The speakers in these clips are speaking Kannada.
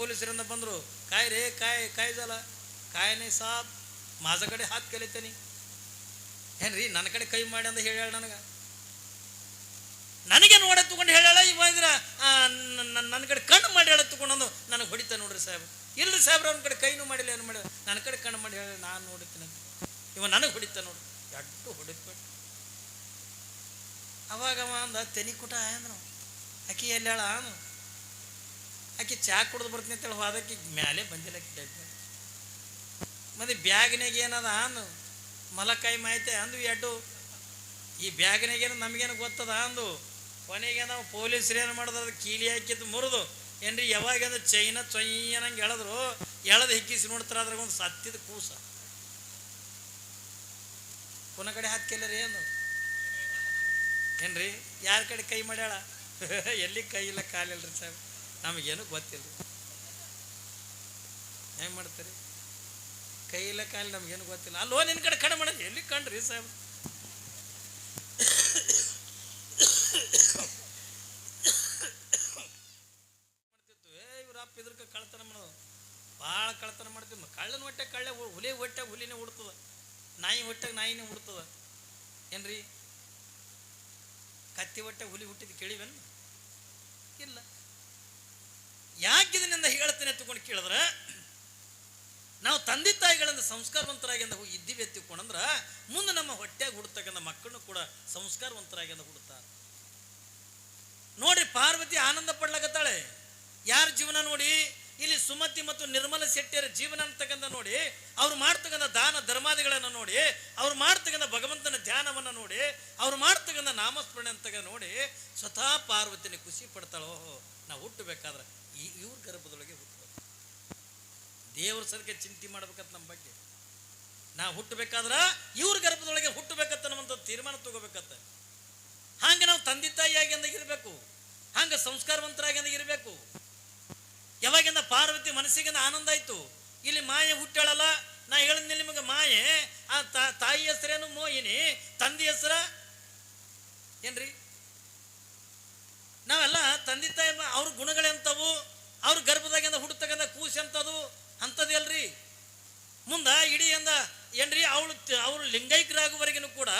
पोलिसರಿಂದ ಬಂದರು. काय रे काय झालं? काय नाही ಸಾಬ್, माझ्याकडे हात केले त्यांनी. ಏನ್ರಿ ನನ್ನ ಕಡೆ ಕೈ ಮಾಡಿ ಅಂತ ಹೇಳ ನನಗೆ ನೋಡ ತಗೊಂಡು ಹೇಳ. ಇವಾಗ ನನ್ನ ಕಡೆ ಕಣ್ಣು ಮಾಡಿ ಹೇಳ ತಗೊಂಡು ನನಗೆ ಹೊಡಿತಾ ನೋಡ್ರಿ ಸಾಹೇಬ್. ಇಲ್ರಿ ಸಾಹೇಬ್ರ ಅವ್ನ ಕಡೆ ಕೈನೂ ಮಾಡಿಲ್ಲ, ಏನು ಮಾಡಿಲ್ಲ, ನನ್ನ ಕಡೆ ಕಣ್ಣು ಮಾಡಿ ಹೇಳ, ನಾನು ನೋಡುತ್ತೇನೆ ಅಂತ. ಇವ ನನಗೆ ಹೊಡಿತಾ ನೋಡ್ರಿ, ಎಟ್ಟು ಹೊಡಿದ್ಬಿಟ್ಟು. ಅವಾಗ ಅವ ಅಂದ ತೆನಿ ಕುಟ ಅಂದ್ರು. ಆಕಿ ಎಲ್ಲಿ ಹೇಳ ಅನು, ಆಕಿ ಚಾ ಕುಡ್ದು ಬರ್ತೀನಿ ಅಂತೇಳಿ ಹೋದಕ್ಕೆ ಮ್ಯಾಲೆ ಬಂದಿಲ್ಲ. ಮತ್ತೆ ಬ್ಯಾಗ್ನಾಗ ಏನದ ಅಂದು, ಮಲಕಾಯಿ ಮಾಹಿತಿ ಅಂದು ಎಡ್ಡು. ಈ ಬ್ಯಾಗ್ನಾಗೇನು ನಮಗೇನು ಗೊತ್ತದ ಅಂದು. ಕೊನೆಗೆ ನಾವು ಪೊಲೀಸರು ಏನು ಮಾಡಿದ್ರು, ಅದು ಕೀಲಿ ಹಾಕಿದ್ದು ಮುರಿದು ಏನ್ರಿ ಯಾವಾಗ ಅಂದ್ರೆ ಚೈನ ಚೊಯ್ಯನಂಗೆ ಎಳೆದ್ರು. ಎಳೆದು ಹಿಕ್ಕಿಸಿ ನೋಡ್ತಾರೆ, ಅದ್ರಾಗ ಒಂದು ಸತ್ತಿದ ಕೂಸ. ಪುನಃ ಕಡೆ ಹಾಕಿ ಕೇಳ್ರಿ ಏನು ಏನ್ರಿ ಯಾರ ಕಡೆ ಕೈ ಮಾಡ್ಯಾಳ? ಎಲ್ಲಿ ಕೈ ಇಲ್ಲ ಕಾಲಿಲ್ರಿ ಸಾಹೇಬ್, ನಮಗೇನು ಗೊತ್ತಿಲ್ಲ. ಹೆಂಗೆ ಮಾಡ್ತೀರಿ? ಕೈ ಇಲ್ಲ ಕಾಲಿ ನಮಗೇನು ಗೊತ್ತಿಲ್ಲ. ಅಲ್ಲೋ ನಿನ್ನ ಕಡೆ ಕಡೆ ಮಾಡೋದು ಎಲ್ಲಿ ಕಂಡ್ರಿ ಸಾಹೇಬ್? ಮಾಡ್ತಿತ್ತು ಇವ್ರ ಅಪ್ಪ ಇದ್ರಕ ಕಳ್ತನ ಮಾಡೋದು, ಭಾಳ ಕಳ್ತನ ಮಾಡ್ತಿದ್ವಿ. ಕಳ್ಳನ ಹೊಟ್ಟೆ ಕಳ್ಳೆ, ಹುಲಿ ಹೊಟ್ಟೆ ಹುಲಿನೇ ಉಡ್ತದ, ನಾಯಿ ಹೊಟ್ಟೆಗೆ ನಾಯಿನೇ ಉಡ್ತದ. ಏನ್ರಿ ಕತ್ತಿ ಹೊಟ್ಟೆ ಹುಲಿ ಹುಟ್ಟಿದ್ದು ಕೇಳಿವೇನು? ಇಲ್ಲ. ಯಾಕಿದನಿಂದ ಹೇಳ್ತೇನೆ ತಗೊಂಡು ಕೇಳಿದ್ರೆ, ನಾವು ತಂದೆ ತಾಯಿಗಳಿಂದ ಸಂಸ್ಕಾರವಂತರಾಗಿ ಅಂದ ಇದ್ದೀವಿ ಎತ್ತಿಕೊಂಡ್ರೆ ಮುಂದೆ ನಮ್ಮ ಹೊಟ್ಟೆಗೆ ಹುಡ್ತಕ್ಕಂಥ ಮಕ್ಕಳನ್ನು ಕೂಡ ಸಂಸ್ಕಾರವಂತರಾಗಿ ಅಂದ ಹುಡುತ್ತಾರೆ. ನೋಡ್ರಿ, ಪಾರ್ವತಿ ಆನಂದ ಪಡ್ಲಾಗತ್ತಾಳೆ. ಯಾರ ಜೀವನ ನೋಡಿ, ಇಲ್ಲಿ ಸುಮತಿ ಮತ್ತು ನಿರ್ಮಲ ಶೆಟ್ಟಿಯರ ಜೀವನ ಅಂತಕ್ಕಂಥ ನೋಡಿ, ಅವ್ರು ಮಾಡ್ತಕ್ಕಂಥ ದಾನ ಧರ್ಮಾದಿಗಳನ್ನು ನೋಡಿ, ಅವ್ರು ಮಾಡ್ತಕ್ಕಂಥ ಭಗವಂತನ ಧ್ಯಾನವನ್ನು ನೋಡಿ, ಅವ್ರು ಮಾಡ್ತಕ್ಕಂಥ ನಾಮಸ್ಮರಣೆ ಅಂತ ನೋಡಿ ಸ್ವತಃ ಪಾರ್ವತಿನ ಖುಷಿ ಪಡ್ತಾಳೋ. ನಾವು ಹುಟ್ಟಬೇಕಾದ್ರೆ ಇವ್ರ ಗರ್ಭದೊಳಗೆ ಹುಟ್ಟಬೇಕು. ದೇವ್ರ ಸದಕ್ಕೆ ಚಿಂತೆ ಮಾಡ್ಬೇಕಂತ ನಮ್ಮ ಬಗ್ಗೆ. ನಾವು ಹುಟ್ಟಬೇಕಾದ್ರೆ ಇವ್ರ ಗರ್ಭದೊಳಗೆ ಹುಟ್ಟಬೇಕಂತ ನಮ್ಮಂತ ತೀರ್ಮಾನ ತಗೋಬೇಕತ್ತ. ಹಂಗೆ ನಾವು ತಂದೆ ತಾಯಿಯಾಗಿ ಅಂದಾಗಿರ್ಬೇಕು, ಹಂಗೆ ಸಂಸ್ಕಾರವಂತರಾಗಿ ಅಂದಾಗಿರ್ಬೇಕು. ಯಾವಾಗಿಂದ ಪಾರ್ವತಿ ಮನಸ್ಸಿಗಿಂದ ಆನಂದ ಆಯ್ತು. ಇಲ್ಲಿ ಮಾಯೆ ಹುಟ್ಟಾಳಲ್ಲ, ನಾ ಹೇಳಿದ್ನಿ ನಿಮಗೆ, ಮಾಯೆ ಆ ತಾಯಿ ಹೆಸರೇನು ಮೋಹಿನಿ, ತಂದೆ ಹೆಸರ ಏನ್ರಿ? ನಾವೆಲ್ಲ ತಂದೆ ತಾಯಿ ಅವ್ರ ಗುಣಗಳೆಂತವು, ಅವ್ರ ಗರ್ಭದಾಗಿಂದ ಹುಡ್ತಕ್ಕಂಥ ಕೂಸು ಅಂತದು ಅಂಥದ್ದು ಅಲ್ರಿ. ಮುಂದೆ ಇಡೀ ಅಂದ ಏನ್ರಿ ಅವರು ಲಿಂಗೈಕ್ಯರಾಗುವವರೆಗೂ ಕೂಡ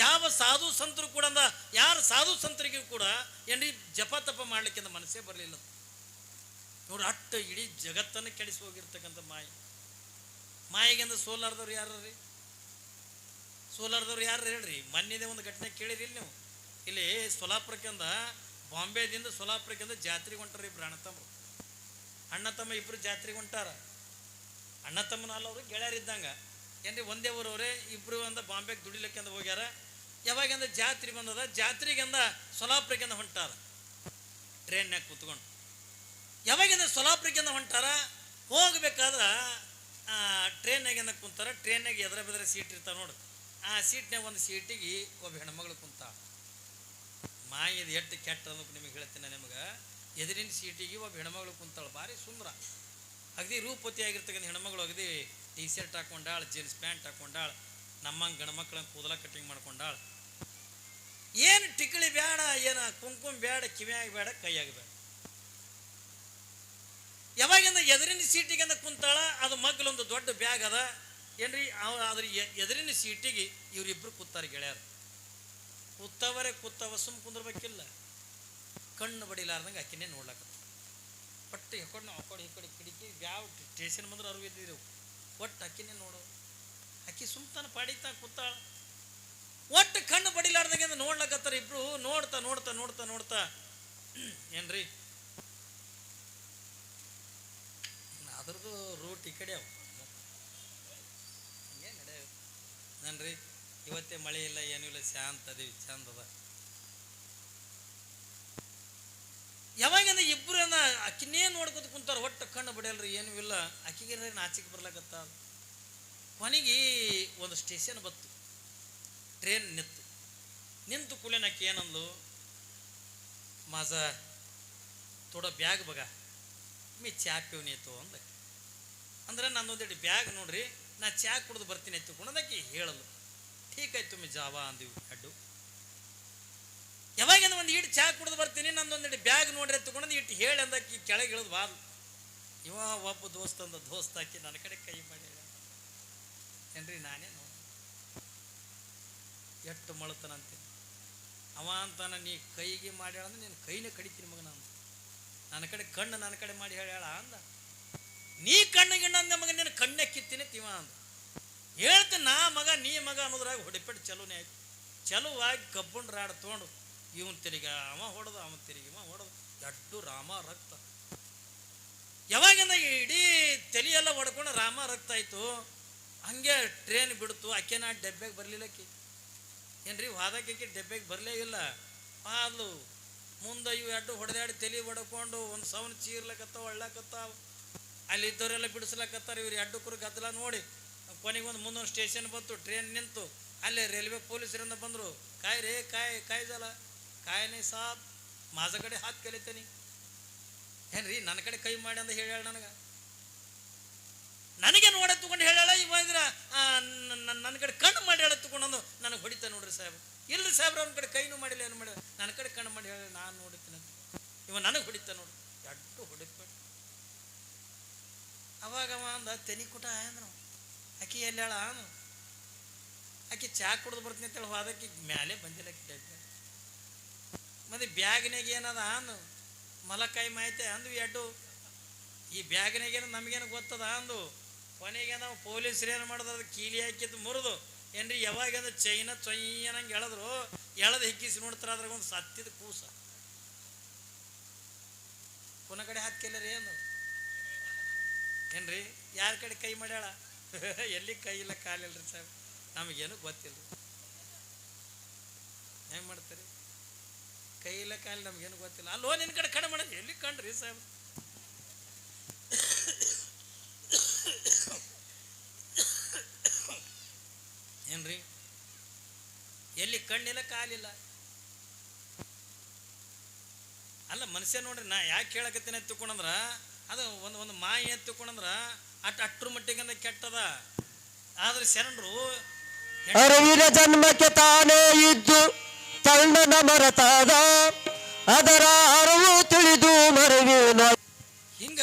ಯಾವ ಸಾಧು ಸಂತರು ಕೂಡ ಅಂದ, ಯಾರು ಸಾಧು ಸಂತರಿಗೂ ಕೂಡ ಏನ್ರಿ ಜಪ ತಪ ಮಾಡ್ಲಿಕ್ಕಿಂತ ಮನಸ್ಸೇ ಬರಲಿಲ್ಲ ನೋಡ್ರಿ. ಅಟ್ಟು ಇಡೀ ಜಗತ್ತನ್ನು ಕೆಡಿಸಿ ಹೋಗಿರ್ತಕ್ಕಂಥ ಮಾಯಿಗೆಂದ ಸೋಲಾರ್ದವ್ರು ಯಾರು ರೀ? ಸೋಲಾರ್ದವ್ರು ಯಾರು ಹೇಳ್ರಿ? ಮೊನ್ನೆದೇ ಒಂದು ಘಟನೆ ಕೇಳಿರಿ ಇಲ್ಲಿ ನೀವು. ಇಲ್ಲಿ ಸೋಲಾಪುರಕ್ಕಿಂದ, ಬಾಂಬೆದಿಂದ ಸೋಲಾಪುರಕ್ಕಿಂದ ಜಾತ್ರೆಗೆ ಹೊಂಟಾರ ಇಬ್ರು ಅಣ್ಣ ತಮ್ಮ ಇಬ್ರು ಜಾತ್ರೆಗೆ ಹೊಂಟಾರ. ಅಣ್ಣ ತಮ್ಮನ ಅಲ್ಲ, ಅವರು ಗೆಳೆಯರಿದ್ದಂಗ ಏನ್ರಿ, ಒಂದೇ ಊರವ್ರೆ. ಇಬ್ರು ಅಂದ ಬಾಂಬೆಗೆ ದುಡಿಲಿಕ್ಕೆಂದ ಹೋಗ್ಯಾರ. ಯಾವಾಗಿಂದ ಜಾತ್ರೆ ಬಂದದ, ಜಾತ್ರೆಗಿಂದ ಸೋಲಾಪುರಕ್ಕಿಂದ ಹೊಂಟಾರ ಟ್ರೈನ್ಯಾಗ ಕೂತ್ಕೊಂಡು. ಯಾವಾಗಿಂದ ಸೋಲಾಪುರಕ್ಕಿಂದ ಹೊಂಟಾರ, ಹೋಗ್ಬೇಕಾದ್ರೆ ಟ್ರೈನ್ನಾಗಿಂದ ಕುಂತಾರ. ಟ್ರೈನ್ನಾಗ ಎದ್ರ ಬೆದ್ರೆ ಸೀಟ್ ಇರ್ತಾವ ನೋಡ್ರಿ, ಆ ಸೀಟ್ನಾಗ ಒಂದು ಸೀಟಿಗೆ ಒಬ್ಬ ಹೆಣ್ಮಗಳು ಕುಂತಾಳ. ಮಾಯಿದು ಎಷ್ಟು ಕೆಟ್ಟ ಅನ್ನೋಕೆ ನಿಮಗೆ ಹೇಳ್ತೀನಿ. ನಿಮ್ಗೆ ಎದುರಿನ ಸೀಟಿಗೆ ಒಬ್ಬ ಹೆಣ್ಮಗಳು ಕುಂತಾಳ, ಭಾರಿ ಸುಂದರ, ಅಗದಿ ರೂಪವತಿ ಆಗಿರ್ತಕ್ಕಂಥ ಹೆಣ್ಮಗಳು. ಅಗದಿ ಟೀ ಶರ್ಟ್ ಹಾಕೊಂಡಾಳ, ಜೀನ್ಸ್ ಪ್ಯಾಂಟ್ ಹಾಕೊಂಡಾಳ, ನಮ್ಮಂಗೆ ಗಂಡ್ಮಕ್ಳನ್ನ ಕೂದಲ ಕಟಿಂಗ್ ಮಾಡ್ಕೊಂಡಾಳ. ಏನು ಟಿಕಳಿ ಬೇಡ, ಏನು ಕುಂಕುಮ ಬೇಡ, ಕಿವಿಯಾಗ ಬೇಡ, ಕೈಯಾಗ ಬೇಡ. ಯಾವಾಗಿಂದ ಎದುರಿನ ಸೀಟಿಗೆ ಕುಂತಾಳ, ಅದು ಮಗ್ಲೊಂದು ದೊಡ್ಡ ಬ್ಯಾಗ್ ಅದ ಏನ್ರಿ. ಅದ್ರ ಎದುರಿನ ಸೀಟಿಗೆ ಇವರಿಬ್ರು ಕೂತಾರೆ ಗೆಳೆಯರು. ಕೂತವ ಸುಮ್ ಕುಂದ್ರಬೇಕಿಲ್ಲ, ಕಣ್ಣು ಬಡಿಲಾರ್ದಂಗೆ ಆಕಿನೇ ನೋಡ್ಲಕ್ಕ. ಒಟ್ಟು ಹೆಕೊಂಡು ನಾವು ಆ ಕಡೆ ಕಿಡಿಕಿ ಯಾವ ಸ್ಟೇಷನ್ ಬಂದ್ರೆ ಅವ್ರು ಇದ್ದಿದ್ದೆವು. ಒಟ್ಟು ಅಕ್ಕಿನೇ ನೋಡೋ, ಅಕ್ಕಿ ಸುಮ್ತಾನ ಪಾಡಿತಾ ಕೂತಾಳ. ಒಟ್ಟು ಕಣ್ಣು ಬಡಿಲಾರ್ದಂಗೆ ನೋಡ್ಲಕತ್ತಾರ ಇಬ್ರು. ನೋಡ್ತಾ ನೋಡ್ತಾ ನೋಡ್ತಾ ನೋಡ್ತಾ ಏನ್ರಿ ಅದ್ರದ್ದು ರೂಟ್ ಈ ಕಡೆ ಅವು ಹಂಗೆ ನಡೆಯ ನನ್ರಿ. ಇವತ್ತೇ ಮಳೆ ಇಲ್ಲ, ಏನೂ ಇಲ್ಲ, ಶಾಂತ ಅದೀವಿ, ಚಂದ ಅದ. ಯಾವಾಗಿಂದ ಇಬ್ಬರು ಅಕ್ಕಿನೇ ನೋಡ್ಕೊತ ಕುಂತಾರ. ಒಟ್ಟು ಕಣ್ಣು ಬಡಿಯಲ್ರಿ, ಏನೂ ಇಲ್ಲ. ಅಕ್ಕಿಗೆ ನಾಚಿಕೆ ಬರ್ಲಾಕತ್ತ. ಕೊನೆಗೆ ಒಂದು ಸ್ಟೇಷನ್ ಬತ್ತು, ಟ್ರೈನ್ ನಿಂತು ಕೂಲೇನ ಅಕ್ಕಿ ಏನಂದ್ಲು, माझा थोडा ಬ್ಯಾಗ್ बघा, मी ಚಾ पिऊन येतो ಅಂದ. ಅಂದ್ರೆ ನನ್ನೊಂದೆರಡು ಬ್ಯಾಗ್ ನೋಡ್ರಿ, ನಾ ಚಾ ಕುಡಿದು ಬರ್ತೀನಿ ಎತ್ತುಕೊಂಡದಕ್ಕೆ ಹೇಳಲು. ಠೀಕ್ ಆಯ್ತು ಮಿ ಜಾವಾ ಅಂದಿವಿ ಅಡ್ಡು. ಯಾವಾಗಿಂದ ಒಂದು ಇಟ್ಟು ಚಾ ಕುಡಿದು ಬರ್ತೀನಿ, ನಂದೊಂದೆರಡು ಬ್ಯಾಗ್ ನೋಡ್ರಿ ಎತ್ತುಕೊಂಡದ್ದು ಇಟ್ಟು ಹೇಳಿ ಅಂದಕ್ಕೆ ಕೆಳಗೆ ಇಳಿದು ಬಾರ್ದು. ಇವ ಒಬ್ಬ ದೋಸ್ತಂದ ದೋಸ್ತ ಹಾಕಿ ನನ್ನ ಕಡೆ ಕೈ ಮಾಡಿ ಏನ್ರಿ ನಾನೇ ನೋಡಿ ಎಷ್ಟು ಮಳತನ ಅಂತೀನಿ. ಅವ ಅಂತಾನ ನೀ ಕೈಗೆ ಮಾಡಿ ಹೇಳಂದ್ರೆ ನೀನು ಕೈನೇ ಕಡಿತೀನಿ ಮಗ ನಾನು, ನನ್ನ ಕಡೆ ಕಣ್ಣು ನನ್ನ ಕಡೆ ಮಾಡಿ ಹೇಳ್ಯಾಳ ಅಂದ. ನೀ ಕಣ್ಣಿಗೆ ಅಂದ ಮಗ ನೀನು ಕಣ್ಣೆ ಕಿತ್ತೀನಿ ತಿವ ಅಂದ. ಹೇಳ್ತೀನಿ ನಾ ಮಗ ನೀ ಮಗ ಅನ್ನೋದ್ರಾಗ ಹೊಡಿಪೆಟ್ಟು ಚಲೋನೇ ಆಯ್ತು. ಚಲುವಾಗಿ ಕಬ್ಬುಂಡ್ ರಾಡ್ ತೊಗೊಂಡು ಇವನ್ ತಿರುಗಿ ಅವ ಹೊಡೆದು ಅವನ ತಿರುಗಿ ಅವ ಹೊಡೆದು ಎಡ್ಡು ರಾಮ ರಕ್ತ. ಯಾವಾಗಿಂದ ಇಡೀ ತಲೆಯೆಲ್ಲ ಹೊಡ್ಕೊಂಡು ರಾಮ ರಕ್ತ ಆಯ್ತು. ಹಂಗೆ ಟ್ರೇನ್ ಬಿಡ್ತು. ಆಕೆ ನಾ ಡೆಬ್ಬ್ಯಾಗ ಬರ್ಲಿಲ್ಲಕ್ಕಿ ಏನ್ರಿ ವಾದಕ್ಕೆ ಡೆಬ್ಬ್ಯಾಗ ಬರಲೇ ಇಲ್ಲ. ಅದು ಮುಂದೆ ಇವು ಎಡ್ಡು ಹೊಡೆದಾಡಿ ತಲೆ ಹೊಡ್ಕೊಂಡು ಒಂದು ಸವನ್ ಚೀರ್ಲಕತ್ತಾವ ಒಳ್ಳಕತ್ತಾವ. ಅಲ್ಲಿ ಇದ್ದವರೆಲ್ಲ ಬಿಡಿಸ್ಲಕತ್ತಾರ. ಇವ್ರು ಎಡ್ಡು ಕುರು ಗದ್ದಲ ನೋಡಿ ಕೊನೆಗೆ ಒಂದು ಮುಂದೊಂದು ಸ್ಟೇಷನ್ ಬಂತು. ಟ್ರೇನ್ ನಿಂತು ಅಲ್ಲೇ ರೈಲ್ವೆ ಪೊಲೀಸರಿಂದ ಬಂದರು. ಕಾಯ್ ರೇ ಕಾಯ್ ಜಲ ಕಾಯನೇ ಸಾಬ್ ಮಾಜ ಕಡೆ ಹಾತ್ ಕಲಿತೇನಿ ಏನ್ರಿ ನನ್ನ ಕಡೆ ಕೈ ಮಾಡಿ ಅಂತ ಹೇಳ್ಯಾಳ. ನನಗೆ ನೋಡ ತಗೊಂಡು ಹೇಳ್ಯಾಳ. ಇವಾಗ ನನ್ನ ಕಡೆ ಕಣ್ಣು ಮಾಡಿ ಹೇಳ ತಗೊಂಡು ನನಗೆ ಹೊಡಿತಾ ನೋಡ್ರಿ ಸಾಹೇಬ್. ಇಲ್ರಿ ಸಾಹೇಬ್ರ ಅವ್ನ ಕಡೆ ಕೈನೂ ಮಾಡಿಲ್ಲ ಏನು ಮಾಡಿಲ್ಲ, ನನ್ನ ಕಡೆ ಕಣ್ಣು ಮಾಡಿ ಹೇಳಿ ನಾನು ನೋಡಿತೀನಿ ಅಂತ ಇವ ನನಗೆ ಹೊಡಿತಾ ನೋಡ್ರಿ ಎಡ್ಡು ಹೊಡಿದ್ಬಿಟ್ಟು. ಅವಾಗ ಅವ ಅಂದ ತೆನಿ ಕುಟ ಅಂದ್ರು. ಆಕಿ ಎಲ್ಲಾಳ ಆಕಿ ಚಾ ಕುಡ್ದು ಬರ್ತೀನಿ ಅಂತೇಳಿ ಹೋದಕ್ಕೆ ಮ್ಯಾಲೆ ಬಂದಿಲ್ಲ. ಮತ್ತೆ ಬ್ಯಾಗ್ನಾಗ ಏನದ ಅಂದು ಮಲಕಾಯಿ ಮಾಹಿತಿ ಅಂದ್ವಿ ಎಡ್ಡು. ಈ ಬ್ಯಾಗ್ನಾಗೇನು ನಮಗೇನು ಗೊತ್ತದ ಅಂದು. ಕೊನೆಗೆ ನಾವು ಪೊಲೀಸರು ಏನು ಮಾಡಿದ್ರು ಅದು ಕೀಲಿ ಹಾಕಿದ್ದು ಮುರಿದು ಏನ್ರಿ ಯಾವಾಗ ಅಂದ್ರೆ ಚೈನ ಚೊಯ್ಯನಂಗೆ ಎಳೆದ್ರು. ಎಳೆದು ಹಿಕ್ಕಿಸಿ ನೋಡ್ತಾರೆ ಅದ್ರಾಗ ಒಂದು ಸತ್ತಿದ ಕೂಸ. ಪುನಃ ಕಡೆ ಹಾಕ್ಕೆಲ್ಲರಿ ಏನು ಏನ್ರಿ ಯಾರ ಕಡೆ ಕೈ ಮಾಡ್ಯಾಳ? ಎಲ್ಲಿ ಕೈ ಇಲ್ಲ ಕಾಲಿಲ್ರಿ ಸಾಹೇಬ್, ನಮಗೇನು ಗೊತ್ತಿಲ್ಲ. ಹೆಂಗೆ ಮಾಡ್ತಾರೆ? ಕೈ ಇಲ್ಲ ಕಾಲಿ ನಮಗೇನು ಗೊತ್ತಿಲ್ಲ. ಅಲ್ಲೋ ನಿನ್ನ ಕಡೆ ಕಡೆ ಮಾಡೋದು ಎಲ್ಲಿ ಕಂಡ್ರಿ ಸಾಹೇಬ್? ಏನ್ರಿ ಎಲ್ಲಿ ಕಣ್ಣಿಲ್ಲ ಕಾಲಿಲ್ಲ. ಅಲ್ಲ ಮನುಷ್ಯ ನೋಡ್ರಿ, ನಾ ಯಾಕೆ ಹೇಳಕತ್ತೀನಿ ಅಂತ ತಿಳ್ಕೊಂಡ್ರ ಅದು ಒಂದು ಮಾಯಿ ಅಂತ ತಿಳ್ಕೊಂಡ್ರ ಅಟ್ರ ಮಟ್ಟಿಗೆ ಕೆಟ್ಟದ. ಆದ್ರೆ ಶರಣರು ಅರಿವಿನ ಜನ್ಮಕ್ಕೆ ತಾನೇ ಇದ್ದು ತಣ್ಣನ ಮರತಾದ ಅದರ ಅರಿವು ತಿಳಿದು ಮರವಿನ ಹಿಂಗ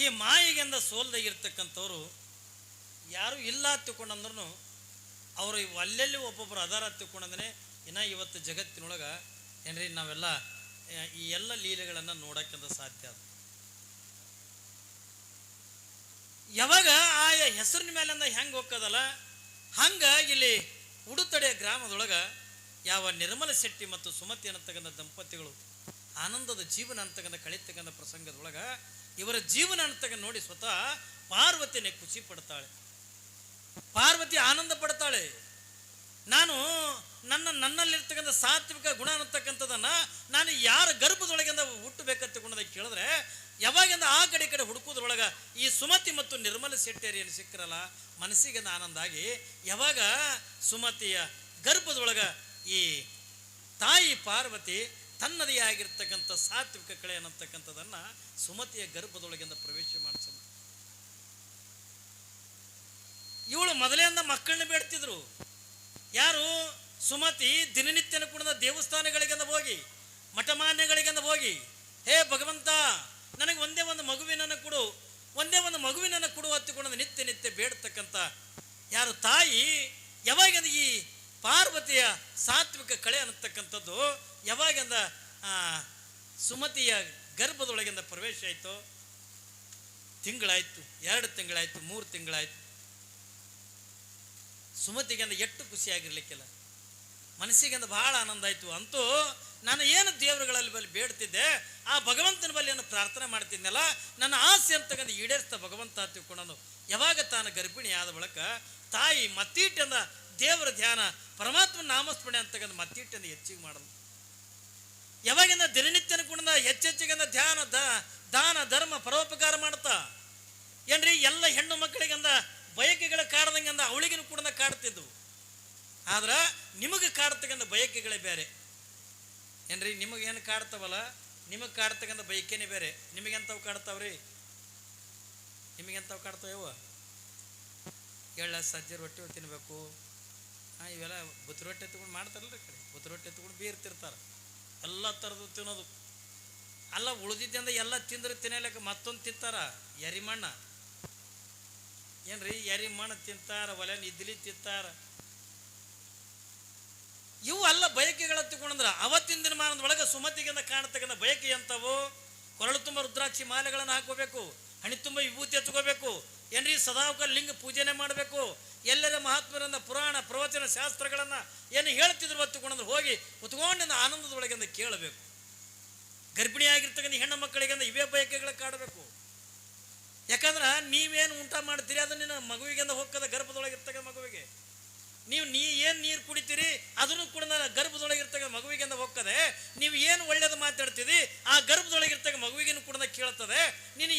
ಈ ಮಾಯಿಗೆಂದ ಸೋಲ್ದಾಗಿರ್ತಕ್ಕಂಥವ್ರು ಯಾರು ಇಲ್ಲ ತಿಳ್ಕೊಂಡಂದ್ರೂ ಅವರು ಅಲ್ಲೆಲ್ಲಿ ಒಬ್ಬೊಬ್ಬರು ಅದಾರ ತಿಳ್ಕೊಂಡಂದ್ರೆ ಇನ್ನ ಇವತ್ತು ಜಗತ್ತಿನೊಳಗೆ ಏನ್ರಿ ನಾವೆಲ್ಲ ಈ ಎಲ್ಲ ಲೀಲೆಗಳನ್ನು ನೋಡೋಕ್ಕಂತ ಸಾಧ್ಯ ಅದು. ಯಾವಾಗ ಆಯಾ ಹೆಸರಿನ ಮೇಲಿಂದ ಹೆಂಗೆ ಹೋಗ್ತದಲ್ಲ ಹಂಗೆ ಇಲ್ಲಿ ಉಡುತಡೆ ಗ್ರಾಮದೊಳಗೆ ಯಾವ ನಿರ್ಮಲ ಶೆಟ್ಟಿ ಮತ್ತು ಸುಮತಿ ಅನ್ನತಕ್ಕಂಥ ದಂಪತಿಗಳು ಆನಂದದ ಜೀವನ ಅಂತಕ್ಕಂಥ ಕಳಿತಕ್ಕಂಥ ಪ್ರಸಂಗದೊಳಗೆ ಇವರ ಜೀವನ ಅಂತಕ್ಕಂಥ ನೋಡಿ ಸ್ವತಃ ಪಾರ್ವತಿನೇ ಖುಷಿ ಪಡ್ತಾಳೆ. ಪಾರ್ವತಿ ಆನಂದ ಪಡ್ತಾಳೆ. ನಾನು ನನ್ನಲ್ಲಿರ್ತಕ್ಕಂಥ ಸಾತ್ವಿಕ ಗುಣ ಅನ್ನತಕ್ಕಂಥದನ್ನ ನಾನು ಯಾರ ಗರ್ಭದೊಳಗಿಂದ ಹುಟ್ಟಬೇಕಂತಕೊಂಡದ ಕೇಳಿದ್ರೆ ಯಾವಾಗಿಂದ ಆ ಕಡೆ ಈ ಕಡೆ ಹುಡುಕೋದ್ರೊಳಗ ಈ ಸುಮತಿ ಮತ್ತು ನಿರ್ಮಲ ಶೆಟ್ಟಿಯರು ಏನು ಸಿಕ್ಕರಲ್ಲ ಮನಸ್ಸಿಗೆ ಆನಂದ ಆಗಿ ಯಾವಾಗ ಸುಮತಿಯ ಗರ್ಭದೊಳಗ ಈ ತಾಯಿ ಪಾರ್ವತಿ ತನ್ನದೇ ಆಗಿರ್ತಕ್ಕಂಥ ಸಾತ್ವಿಕ ಕಳೆ ಅನ್ನತಕ್ಕಂಥದನ್ನ ಸುಮತಿಯ ಗರ್ಭದೊಳಗಿಂದ ಪ್ರವೇಶ ಮಾಡಿಸೋದು. ಇವಳು ಮೊದಲಿಂದ ಮಕ್ಕಳನ್ನ ಬೇಡ್ತಿದ್ರು. ಯಾರು? ಸುಮತಿ ದಿನನಿತ್ಯನ ಕೂಡ ದೇವಸ್ಥಾನಗಳಿಗೆಂದ ಹೋಗಿ ಮಠಮಾನ್ಯಗಳಿಗೆಂದ ಹೋಗಿ ಹೇ ಭಗವಂತ ನನಗೆ ಒಂದೇ ಒಂದು ಮಗುವಿನನ್ನು ಕೊಡು, ಒಂದೇ ಒಂದು ಮಗುವಿನನ್ನು ಕೊಡು ಹತ್ತಿಕೊಂಡು ನಿತ್ಯ ನಿತ್ಯ ಬೇಡ್ತಕ್ಕಂಥ ಯಾರು ತಾಯಿ ಯಾವಾಗಿಂದ ಈ ಪಾರ್ವತಿಯ ಸಾತ್ವಿಕ ಕಳೆ ಅನ್ನತಕ್ಕಂಥದ್ದು ಯಾವಾಗಿಂದ ಸುಮತಿಯ ಗರ್ಭದೊಳಗಿಂದ ಪ್ರವೇಶ ಆಯಿತು, ತಿಂಗಳಾಯ್ತು, 2 ತಿಂಗಳಾಯ್ತು, 3 ತಿಂಗಳಾಯ್ತು. ಸುಮತಿಗೆಂದ ಎಷ್ಟು ಖುಷಿಯಾಗಿರ್ಲಿಕ್ಕಿಲ್ಲ, ಮನಸ್ಸಿಗೆಂದ ಬಹಳ ಆನಂದ ಆಯ್ತು. ಅಂತೂ ನಾನು ಏನು ದೇವರುಗಳಲ್ಲಿ ಬಳಿ ಬೇಡ್ತಿದ್ದೆ ಆ ಭಗವಂತನ ಬಳಿ ಏನು ಪ್ರಾರ್ಥನೆ ಮಾಡ್ತಿದ್ನಲ್ಲ ನನ್ನ ಆಸೆ ಅಂತಕ್ಕಂಥ ಈಡೇರಿಸ್ತಾ ಭಗವಂತ ತಿಳ್ಕೊಂಡು ಯಾವಾಗ ತಾನು ಗರ್ಭಿಣಿ ಆದ ಬಳಿಕ ತಾಯಿ ಮತ್ತೀಟಂದ ದೇವರ ಧ್ಯಾನ ಪರಮಾತ್ಮ ನಾಮಸ್ಮರಣೆ ಅಂತಕ್ಕಂಥ ಮತ್ತೀಟಂದ ಹೆಚ್ಚಿಗೆ ಮಾಡಲು ಯಾವಾಗಿಂದ ದಿನನಿತ್ಯನ ಕೂಡ ಹೆಚ್ಚೆಚ್ಚಿಗೆಂದ ಧ್ಯಾನ ದಾನ ಧರ್ಮ ಪರೋಪಕಾರ ಮಾಡ್ತಾ ಏನ್ರಿ ಎಲ್ಲ ಹೆಣ್ಣು ಮಕ್ಕಳಿಗೆಂದ ಬಯಕೆಗಳ ಕಾಡ್ದಂಗೆಂದ ಅವಳಿಗೂ ಕೂಡ ಕಾಡ್ತಿದ್ವು. ಆದ್ರೆ ನಿಮಗೆ ಕಾಡ್ತಕ್ಕಂಥ ಬಯಕೆಗಳೇ ಬೇರೆ ಏನ್ರಿ. ನಿಮಗೇನು ಕಾಡ್ತಾವಲ್ಲ ನಿಮಗೆ ಕಾಡ್ತಕ್ಕಂಥ ಬಯಕೆನೇ ಬೇರೆ. ನಿಮಗೆಂಥವು ಕಾಡ್ತಾವ್ರಿ? ನಿಮಗೆಂಥವು ಕಾಡ್ತಾವ? ಎಳ್ಳ ಸಜ್ಜೆ ರೊಟ್ಟಿ ತಿನ್ಬೇಕು, ಇವೆಲ್ಲ ಬುತ್ತಿ ರೊಟ್ಟಿ ಎತ್ಕೊಂಡು ಮಾಡ್ತಾರಲ್ರಿ ಕಡೆ. ಬುತ್ತಿ ರೊಟ್ಟಿ ಎತ್ಕೊಂಡು ಬೀರ್ತಿರ್ತಾರೆ, ಎಲ್ಲ ಥರದ್ದು ತಿನ್ನೋದು. ಅಲ್ಲ ಉಳಿದಿದ್ದಿಂದ ಎಲ್ಲ ತಿಂದ್ರೆ ತಿನ್ನಲಿಕ್ಕೆ ಮತ್ತೊಂದು ತಿಂತಾರ ಎರಿಮಣ್ಣ ಏನ್ರಿ ಎರಿಮಣ್ಣ ತಿಂತಾರ ಒಲೆನ ಇದ್ಲಿ ತಿಂತಾರ. ಇವು ಅಲ್ಲ ಬಯಕೆಗಳ ತಗೊಂಡ್ರ ಅವತ್ತಿನ ದಿನಮಾನದೊಳಗೆ ಸುಮತಿಗಿಂದ ಕಾಣತಕ್ಕಂಥ ಬಯಕೆ ಅಂತವು. ಕೊರಳು ತುಂಬ ರುದ್ರಾಕ್ಷಿ ಮಾಲೆಗಳನ್ನು ಹಾಕೋಬೇಕು, ಹಣಿ ತುಂಬ ವಿಭೂತಿ ಹಚ್ಕೋಬೇಕು, ಏನ್ರಿ ಸದಾವಕಾಲ ಲಿಂಗ ಪೂಜೆನೆ ಮಾಡಬೇಕು. ಎಲ್ಲರ ಮಹಾತ್ಮರಿಂದ ಪುರಾಣ ಪ್ರವಚನ ಶಾಸ್ತ್ರಗಳನ್ನ ಏನು ಹೇಳ್ತಿದ್ರು ಹೊತ್ತುಕೊಂಡ್ರೆ ಹೋಗಿ ಹೊತ್ಕೊಂಡಿಂದ ಆನಂದದೊಳಗಿಂದ ಕೇಳಬೇಕು. ಗರ್ಭಿಣಿಯಾಗಿರ್ತಕ್ಕಂಥ ಹೆಣ್ಣು ಮಕ್ಕಳಿಗಿಂದ ಇವೇ ಬಯಕೆಗಳ ಕಾಡಬೇಕು. ಯಾಕಂದ್ರೆ ನೀವೇನು ಊಟ ಮಾಡ್ತೀರಿ ಅದು ನಿನ್ನ ಮಗುವಿಗಿಂದ ಹೋಗ್ತದ, ಗರ್ಭದೊಳಗಿರ್ತಕ್ಕಂಥ ಮಗುವಿಗೆ. ನೀವು ಏನು ನೀರು ಕುಡಿತೀರಿ ಅದನ್ನು ಕೂಡ ಗರ್ಭದೊಳಗಿರ್ತಕ್ಕ ಮಗುವಿಗಿಂದ ಹೋಗ್ತದೆ. ನೀವು ಏನು ಒಳ್ಳೇದು ಮಾತಾಡ್ತೀರಿ ಆ ಗರ್ಭದೊಳಗಿರ್ತಕ್ಕ ಮಗುವಿಗಿನ ಕೂಡ ಕೇಳ್ತದೆ. ನೀನು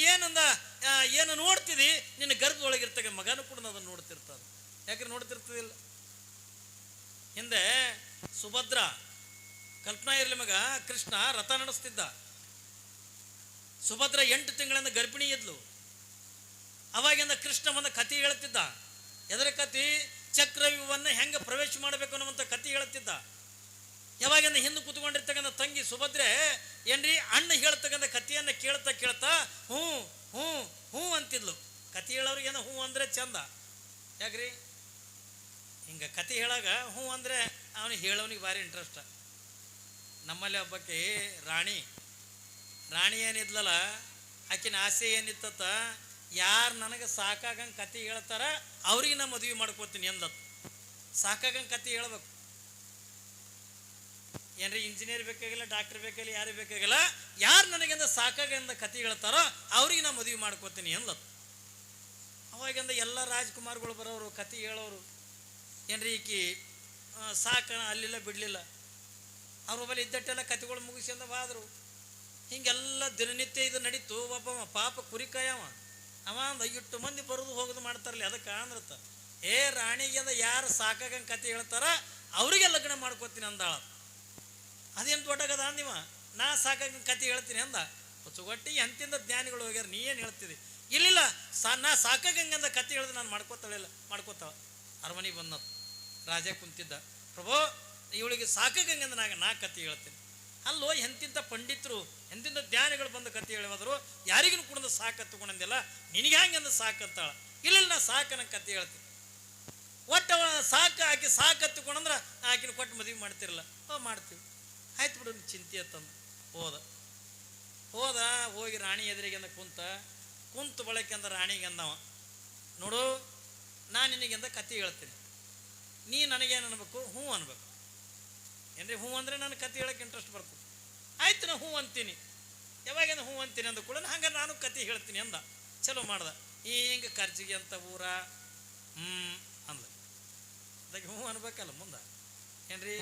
ಏನು ನೋಡ್ತಿದಿ ನಿನ್ನ ಗರ್ಭದೊಳಗಿರ್ತಕ್ಕ ಮಗನೂ ಕೂಡ ಅದನ್ನು ನೋಡ್ತಿರ್ತದೆ. ಯಾಕಂದ್ರೆ ನೋಡ್ತಿರ್ತದಿಲ್ಲ. ಹಿಂದೆ ಸುಭದ್ರ ಕಲ್ಪನಾ ಇರಲಿ ಮಗ ಕೃಷ್ಣ ರಥ ನಡೆಸ್ತಿದ್ದ. ಸುಭದ್ರ 8 ತಿಂಗಳಿಂದ ಗರ್ಭಿಣಿ ಇದ್ಲು. ಅವಾಗಿಂದ ಕೃಷ್ಣ ಒಂದು ಕಥೆ ಹೇಳ್ತಿದ್ದ. ಎದರ ಕಥೆ? ಚಕ್ರವ್ಯೂಹವನ್ನು ಹೆಂಗೆ ಪ್ರವೇಶ ಮಾಡಬೇಕು ಅನ್ನುವಂಥ ಕಥೆ ಹೇಳ್ತಿದ್ದ. ಯಾವಾಗಿಂದ ಹಿಂದೆ ಕೂತ್ಕೊಂಡಿರ್ತಕ್ಕಂಥ ತಂಗಿ ಸುಭದ್ರೆ ಏನ್ರಿ ಅಣ್ಣ ಹೇಳ್ತಕ್ಕಂಥ ಕಥೆಯನ್ನು ಕೇಳ್ತಾ ಕೇಳ್ತಾ ಹ್ಞೂ ಹ್ಞೂ ಹ್ಞೂ ಅಂತಿದ್ಲು. ಕಥೆ ಹೇಳೋರಿಗೇನೋ ಹ್ಞೂ ಅಂದರೆ ಚಂದ. ಯಾಕ್ರಿ ಹಿಂಗೆ ಕಥೆ ಹೇಳಾಗ ಹ್ಞೂ ಅಂದರೆ ಅವನಿಗೆ ಹೇಳೋನಿಗೆ ಭಾರಿ ಇಂಟ್ರೆಸ್ಟ್. ನಮ್ಮಲ್ಲಿ ಒಬ್ಬಕ್ಕೆ ರಾಣಿ ಏನಿದ್ಲಲ್ಲ ಆಕಿನ ಆಸೆ ಏನಿತ್ತ, ಯಾರು ನನಗೆ ಸಾಕಾಗಂಗೆ ಕತೆ ಹೇಳ್ತಾರ ಅವ್ರಿಗೆ ನಾ ಮದುವೆ ಮಾಡ್ಕೋತೀನಿ ಎಂದತ್ತು. ಸಾಕಾಗಂಗೆ ಕತೆ ಹೇಳ್ಬೇಕು. ಏನ್ರಿ ಇಂಜಿನಿಯರ್ ಬೇಕಾಗಿಲ್ಲ, ಡಾಕ್ಟರ್ ಬೇಕಾಗಿಲ್ಲ, ಯಾರು ಬೇಕಾಗಿಲ್ಲ, ಯಾರು ನನಗಿಂದ ಸಾಕಾಗಂದ ಕತೆ ಹೇಳ್ತಾರೋ ಅವ್ರಿಗೆ ನಾ ಮದುವೆ ಮಾಡ್ಕೋತೀನಿ ಎಂದತ್ತು. ಅವಾಗಿಂದ ಎಲ್ಲ ರಾಜ್ಕುಮಾರ್ಗಳು ಬರೋರು, ಕತೆ ಹೇಳೋರು. ಏನ್ರಿ ಈಕಿ ಸಾಕ ಅಲ್ಲಿಲ್ಲ ಬಿಡಲಿಲ್ಲ. ಅವ್ರ ಬಳಿ ಇದ್ದಟ್ಟೆಲ್ಲ ಕತೆಗಳು ಮುಗಿಸ್ಕೊಂಡ ಬಾದ್ರು. ಹಿಂಗೆಲ್ಲ ದಿನನಿತ್ಯ ಇದು ನಡೀತು. ಒಬ್ಬ ಪಾಪ ಕುರಿಕಾಯವ ಅವ ಒಂದು 8 ಮಂದಿ ಬರೋದು ಹೋಗೋದು ಮಾಡ್ತಾರಲ್ಲ. ಅದಕ್ಕೆ ಅಂದ್ರತ್ತ ರಾಣಿಗೆ ಯಾರು ಸಾಕಾಗಂಗೆ ಕತೆ ಹೇಳ್ತಾರ ಅವರಿಗೆ ಲಗ್ನ ಮಾಡ್ಕೋತೀನಿ ಅಂದಾಳ. ಅದೇನು ದೊಡ್ಡಗದ ಅಂದಿವ, ನಾ ಸಾಕಾಗಂಗೆ ಕತೆ ಹೇಳ್ತೀನಿ ಅಂದ. ಹೊಚ್ಚುಗೊಟ್ಟಿ ಎಂತಿಂದ ಜ್ಞಾನಿಗಳು ಹೋಗ್ಯಾರ, ನೀ ಏನು ಹೇಳ್ತಿದ್ದಿ? ಇಲ್ಲಿಲ್ಲ, ನಾ ಸಾಕಾಗಂಗಂದ ಕತೆ ಹೇಳಿದ್ರೆ ನಾನು ಮಾಡ್ಕೋತಾಳ. ಅರಮನೆಗೆ ಬಂದ ರಾಜ ಕುಂತಿದ್ದ. ಪ್ರಭು ಇವಳಿಗೆ ಸಾಕಾಗಂಗಂದ ನಾ ಕತೆ ಹೇಳ್ತೀನಿ. ಅಲ್ಲೋ ಎಂತಿಂಥ ಪಂಡಿತರು ಎಂತಿಂಥ ಜ್ಞಾನಿಗಳು ಬಂದು ಕತೆ ಹೇಳಿದ್ರು, ಯಾರಿಗೂ ಕೂಡ ಸಾಕು ತಗೊಂಡಿಲ್ಲ, ನಿನಗೆ ಹಂಗಂದ ಸಾಕಂತಾಳ. ಇಲ್ಲ ನಾ ಸಾಕನ ಕತೆ ಹೇಳ್ತೀನಿ. ಒಟ್ಟು ಸಾಕು ಆಕಿ ಸಾಕು ಹತ್ತುಕೊಂಡ್ರೆ ಆಕಿನ ಕೊಟ್ಟು ಮದುವೆ ಮಾಡ್ತಿರಲ್ಲ. ಮಾಡ್ತೀವಿ, ಆಯ್ತು ಬಿಡು ಚಿಂತೆ ಅಂತಂದು ಹೋದ ಹೋಗಿ ರಾಣಿ ಎದುರಿಗೆಂದ ಕುಂತು ಬಳಕೆ ಅಂದ ರಾಣಿಗೆ ಅಂದವ, ನೋಡು ನಾನು ನಿನಗೆಂದ ಕತೆ ಹೇಳ್ತೀನಿ, ನೀ ನನಗೇನು ಅನ್ಬೇಕು? ಹ್ಞೂ ಅನ್ಬೇಕು. ಏನ್ರಿ ಹ್ಞೂ ಅಂದರೆ ನಾನು ಕತೆ ಹೇಳೋಕೆ ಇಂಟ್ರೆಸ್ಟ್ ಬರ್ತದೆ. ಆಯ್ತು ನಾ ಹ್ಞೂ ಅಂತೀನಿ. ಯಾವಾಗೇನು ಹ್ಞೂ ಅಂತೀನಿ ಅಂದ ಕೂಡ ಹಂಗೆ ನಾನು ಕತೆ ಹೇಳ್ತೀನಿ ಅಂದ. ಚಲೋ ಮಾಡ್ದ. ಹಿಂಗೆ ಖರ್ಚಿಗೆ ಅಂತ ಊರ ಅಂದ. ಅದಕ್ಕೆ ಹ್ಞೂ ಅನ್ಬೇಕಲ್ಲ ಮುಂದೆ. ಏನ್ರಿ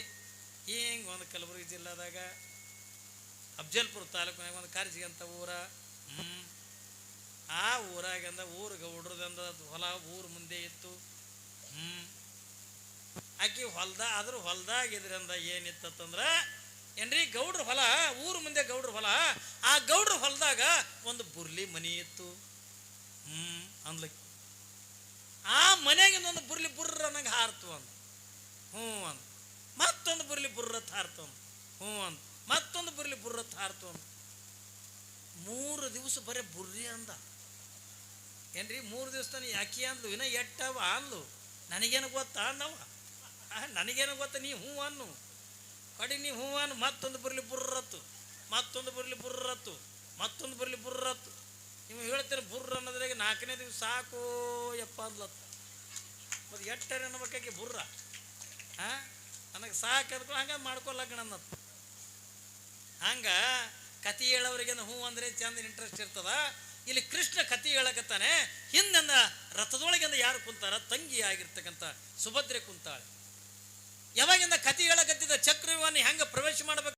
ಹಿಂಗೆ ಒಂದು ಕಲಬುರಗಿ ಜಿಲ್ಲಾದಾಗ ಅಫ್ಜಲ್ಪುರ ತಾಲೂಕಿನಾಗ ಒಂದು ಖರ್ಚಿಗೆ ಅಂತ ಊರ. ಆ ಊರಾಗಂದ ಗೌಡ್ರದಂದ ಹೊಲ ಊರು ಮುಂದೆ ಇತ್ತು. ಆಕಿ ಹೊಲ್ದಾಗಿದ್ರಿಂದ ಏನಿತ್ತಂದ್ರ ಏನ್ರಿ ಗೌಡ್ರ ಹೊಲ, ಊರು ಮುಂದೆ ಗೌಡ್ರ ಹೊಲ. ಆ ಗೌಡ್ರ ಹೊಲದಾಗ ಒಂದು ಬುರ್ಲಿ ಮನಿ ಇತ್ತು. ಅಂದ್ಲಕ್ಕೆ ಆ ಮನೆಗಿಂದ ಒಂದು ಬುರ್ಲಿ ಬುರ್ರ ನಂಗೆ ಹಾರ್ತು ಅಂದ. ಹ್ಞೂ ಅಂದ. ಮತ್ತೊಂದು ಬುರ್ಲಿ ಬುರ್ರತ್ ಹಾರ್ತು ಅಂದ. ಹ್ಞೂ ಅಂದ. ಮತ್ತೊಂದು ಬುರ್ಲಿ ಬುರ್ರತ್ ಹಾರ್ತು ಅಂದ. 3 ದಿವಸ ಬರೀ ಬುರ್ರಿ ಅಂದ. ಏನ್ರಿ 3 ದಿವಸ ತಾನೆ ಯಾಕೆ ಅಂದ್ಲು, ಇನ್ನ ಎಟ್ಟವ ಅಂದ್ಲು. ನನಗೇನು ಗೊತ್ತಾ ಅಂದವ. ನನಗೇನು ಗೊತ್ತ, ನೀ ಹ್ಞೂ ಅನ್ನು ಕಡಿ, ನೀ ಹ್ಞೂ ಅನ್ನು. ಮತ್ತೊಂದು ಬರಲಿ ಬುರ್ರತ್ತು, ಮತ್ತೊಂದು ಬರಲಿ ಬುರ್ರತ್ತು, ಮತ್ತೊಂದು ಬರಲಿ ಬುರ್ರತ್ತು. ನೀವು ಹೇಳ್ತೀರ ಬುರ್ರ ಅನ್ನೋದ್ರಾಗ 4ನೇ ದಿವಸ ಸಾಕು ಯಪ್ಪ ಅಂದ್ಲತ್ತು. ಮತ್ತು ಎಟ್ಟರೆ ಅನ್ನಬೇಕಾಗಿ ಬುರ್ರ ನನಗೆ ಸಾಕು ಅದಕ್ಕೂ ಹಂಗೆ ಮಾಡ್ಕೊಲಗ್ಣ ಅನ್ನತ್ತು. ಹಂಗೆ ಕತೆ ಹೇಳೋರಿಗೇನು ಹ್ಞೂ ಅಂದರೆ ಚಂದ ಇಂಟ್ರೆಸ್ಟ್ ಇರ್ತದ. ಇಲ್ಲಿ ಕೃಷ್ಣ ಕತೆ ಹೇಳಕತ್ತಾನೆ. ಹಿಂದಿಂದ ರಥದೊಳಗಿಂದ ಯಾರು ಕುಂತಾರ? ತಂಗಿ ಆಗಿರ್ತಕ್ಕಂಥ ಸುಭದ್ರೆ ಕುಂತಾಳೆ. ಯಾವಾಗಿಂದ ಕತೆ ಹೇಳಕತ್ತಿದ್ದ ಚಕ್ರವ್ಯೂಹವನ್ನು ಹೆಂಗೆ ಪ್ರವೇಶ ಮಾಡಬೇಕು